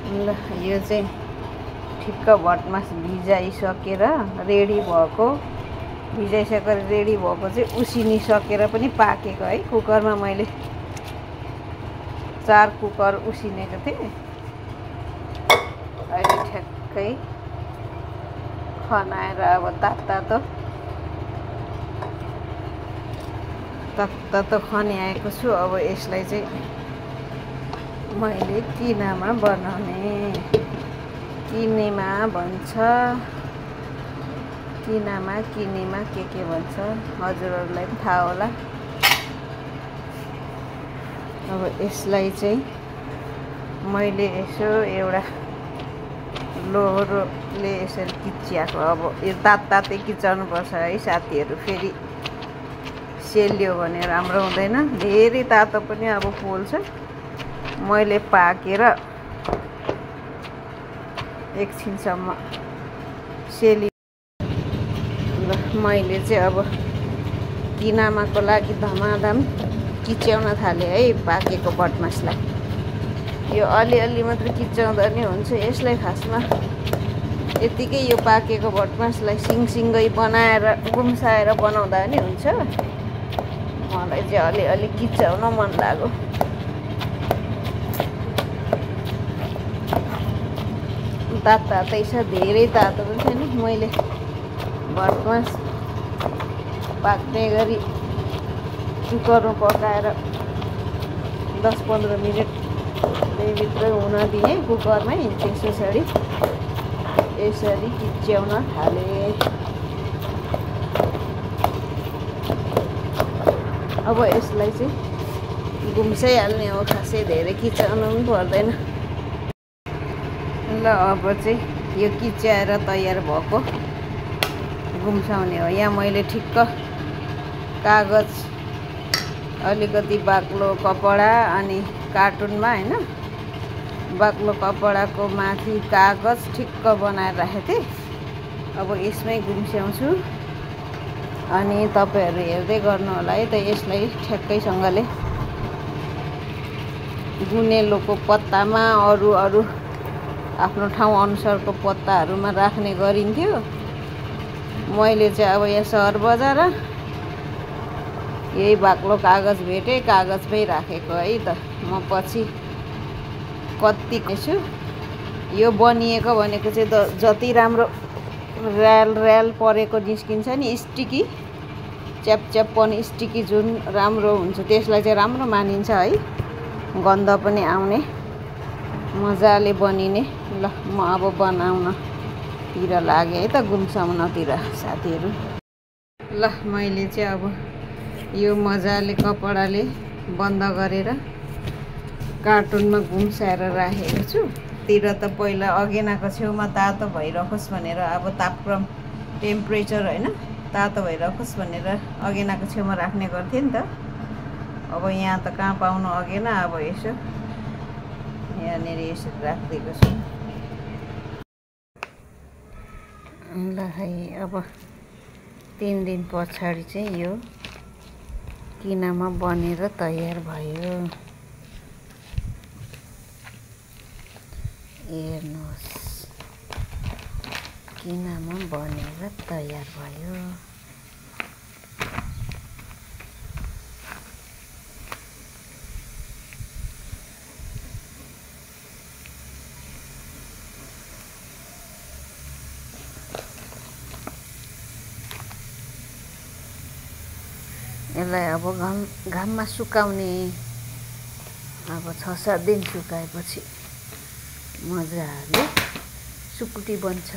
ल यो चाहिँ ठिक्क भटमास भिजाइसकेर रेडी भएको, भिजाइसकेर रेडी भएको चाहिँ उसिनिसकेर पनि पाकेको है। कुकरमा मैले 4 कुकर उसिनेको थिएँ। अहिले ठ्याक्कै खनाएर अब तातो खन्याएको छु। अब यसलाई चाहिँ मैले किनामा बनाउने, किनेमा भन्छ, किनेमा के भन्छ हजुरहरूलाई पनि थाहा होला। अब यसलाई चाहिँ मैले यसो एउटा लोहोरोले यसरी किच्याएको। अब यो तातै किचाउनुपर्छ है साथीहरू, फेरि सेलियो भने राम्रो हुँदैन। धेरै तातो पनि अब पोल्छ। मैले पाकेर एकछिनसम्म सेली मैले चाहिँ अब किनामाको लागि धमाधम किच्याउन थालेँ है पाकेको भटमासलाई। यो अलिअलि मात्र किच्याउँदा नि हुन्छ। यसलाई खासमा यतिकै यो पाकेको भटमासलाई सिङसिङ्गै बनाएर गुम्साएर बनाउँदा नि हुन्छ। मलाई चाहिँ अलिअलि किच्याउन मन लाग्यो। तातै छ, धेरै तातो पनि छैन। मैले भटमास पाक्ने गरी कुकरमा पकाएर 10-15 मिनट त्यहीभित्र हुन दिएँ कुकरमै। त्यसरी किच्याउन थालेँ। अब यसलाई चाहिँ गुम्साइहाल्ने हो, खासै धेरै किच्याउनु पनि पर्दैन। ल अब चाहिँ यो किच्याएर तयार भएको गुम्साउने हो। यहाँ मैले ठिक्क कागज, अलिकति बाक्लो कपडा अनि कार्टुनमा हैन, बाक्लो कपडाको माथि कागज ठिक्क बनाएर राखेको थिएँ। अब यसमै गुम्स्याउँछु अनि तपाईहरु हेर्दै गर्नु होला है त। यसलाई ठ्याक्कैसँगले गुनेलोको पत्तामा अरु आफ्नो ठाउँ अनुसारको पत्ताहरुमा राख्ने गरिन्थ्यो। मैले चाहिँ अब यहाँ सहर बजार यही बाक्लो कागज भेटे, कागजमै राखेको है त। म पछि कति छु यो बनिएको भनेको चाहिँ जति राम्रो र्याल परेको निस्किन्छ नि, स्टिकी च्याप पनि स्टिकी जुन राम्रो हुन्छ त्यसलाई चाहिँ राम्रो मानिन्छ है। गन्ध पनि आउने, मजाले बनिने। ल म अब बनाउनतिर लागे है त, गुम्साउनतिर साथीहरु। ल मैले चाहिँ अब यो मजाले कपडाले बन्द गरेर कार्टुनमा गुम्साएर राखेको छु। तिर त पहिला अगेनाको छेउमा तातो भइरहोस् भनेर, अब तापक्रम टेम्परेचर हैन तातो भइरहोस् भनेर अगेनाको छेउमा राख्ने गर्थे नि त। अब यहाँ त कहाँ पाउनु अगेना। अब यसो यहाँनिर यसरी राखिदिएको छु। ल है अब 3 दिन पछाडि चाहिँ यो किनामा बनेर तयार भयो। हेर्नुहोस्, किनामा बनेर तयार भयो। यसलाई अब घाममा सुकाउने। अब 6-7 दिन सुकाएपछि मजाले सुकुटी बन्छ।